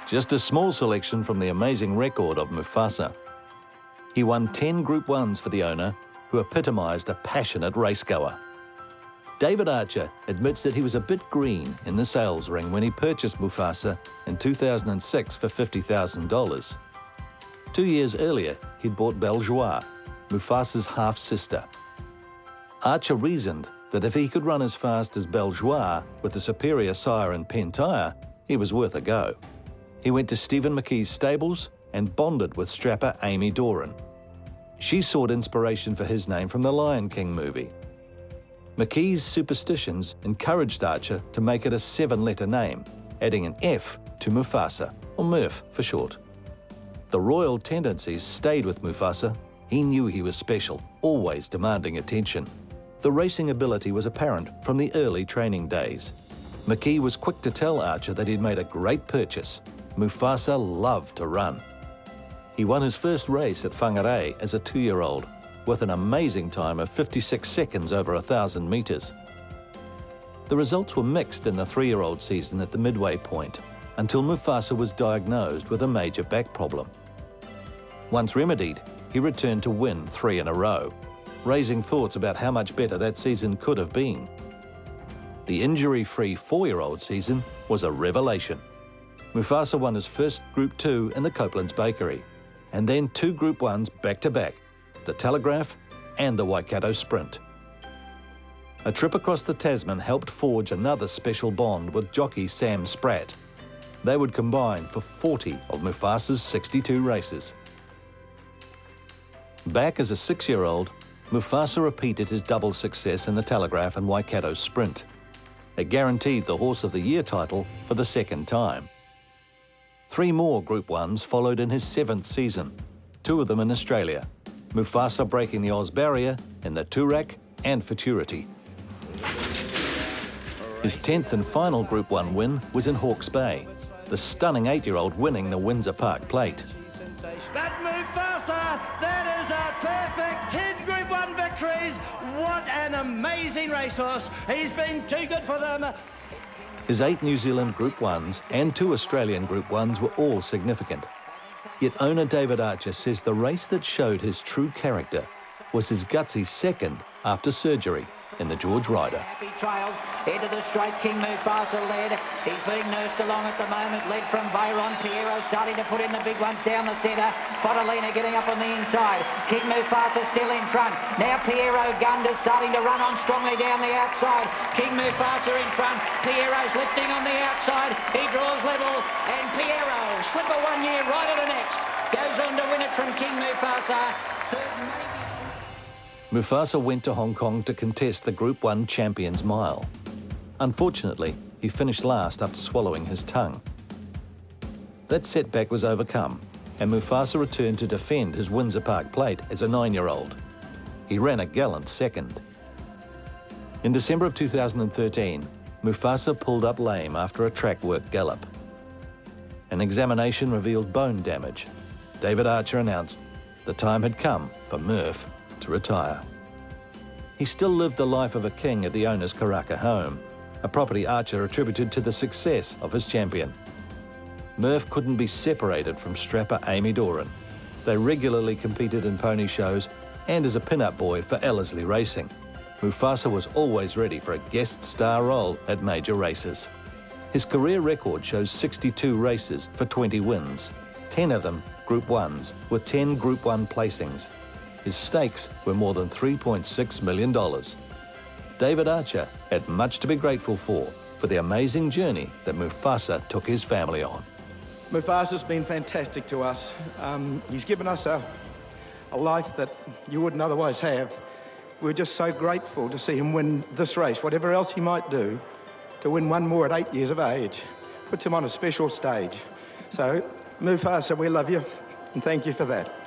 Just a small selection from the amazing record of Mufasa. He won 10 Group 1s for the owner, who epitomised a passionate racegoer. David Archer admits that he was a bit green in the sales ring when he purchased Mufasa in 2006 for $50,000. 2 years earlier, he'd bought Belle Joie, Mufasa's half-sister. Archer reasoned that if he could run as fast as Belle Joie with the superior sire in Pentire, he was worth a go. He went to Stephen McKee's stables and bonded with strapper Amy Doran. She sought inspiration for his name from the Lion King movie. McKee's superstitions encouraged Archer to make it a 7-letter name, adding an F to Mufasa, or Murph for short. The royal tendencies stayed with Mufasa. He knew he was special, always demanding attention. The racing ability was apparent from the early training days. McKee was quick to tell Archer that he'd made a great purchase. Mufasa loved to run. He won his first race at Whangarei as a 2-year-old, with an amazing time of 56 seconds over 1,000 metres. The results were mixed in the 3-year-old season at the midway point, until Mufasa was diagnosed with a major back problem. Once remedied, he returned to win 3 in a row, raising thoughts about how much better that season could have been. The injury-free 4-year-old season was a revelation. Mufasa won his first Group 2 in the Copeland's Bakery, and then 2 Group 1s back-to-back, the Telegraph and the Waikato Sprint. A trip across the Tasman helped forge another special bond with jockey Sam Spratt. They would combine for 40 of Mufasa's 62 races. Back as a 6-year-old, Mufasa repeated his double success in the Telegraph and Waikato Sprint. It guaranteed the Horse of the Year title for the second time. 3 more Group 1s followed in his 7th season, 2 of them in Australia, Mufasa breaking the Oz barrier in the Toorak and Futurity. His 10th and final Group 1 win was in Hawke's Bay, the stunning 8-year-old winning the Windsor Park Plate. But Mufasa, that is a perfect 10 Group 1 victories. What an amazing racehorse. He's been too good for them. His 8 New Zealand Group 1s and 2 Australian Group 1s were all significant. Yet owner David Archer says the race that showed his true character was his gutsy second after surgery in the George Rider. Happy trails into the straight. King Mufasa led. He's being nursed along at the moment, led from Veyron. Piero starting to put in the big ones down the centre. Fodolina getting up on the inside. King Mufasa still in front. Now Piero Gunda starting to run on strongly down the outside. King Mufasa in front. Piero's lifting on the outside. He draws level, and Piero, slipper 1 year, rider the next, goes on to win it from King Mufasa. Third maybe. Mufasa went to Hong Kong to contest the Group 1 Champions Mile. Unfortunately, he finished last after swallowing his tongue. That setback was overcome, and Mufasa returned to defend his Windsor Park Plate as a 9-year-old. He ran a gallant second. In December of 2013, Mufasa pulled up lame after a track work gallop. An examination revealed bone damage. David Archer announced the time had come for Murph to retire. He still lived the life of a king at the owner's Karaka home, a property Archer attributed to the success of his champion. Murph couldn't be separated from strapper Amy Doran. They regularly competed in pony shows and as a pin-up boy for Ellerslie Racing. Mufasa was always ready for a guest star role at major races. His career record shows 62 races for 20 wins, 10 of them Group 1s, with 10 Group 1 placings. His stakes were more than $3.6 million. David Archer had much to be grateful for the amazing journey that Mufasa took his family on. Mufasa's been fantastic to us. He's given us a life that you wouldn't otherwise have. We're just so grateful to see him win this race, whatever else he might do, to win one more at 8 years of age. Puts him on a special stage. So, Mufasa, we love you, and thank you for that.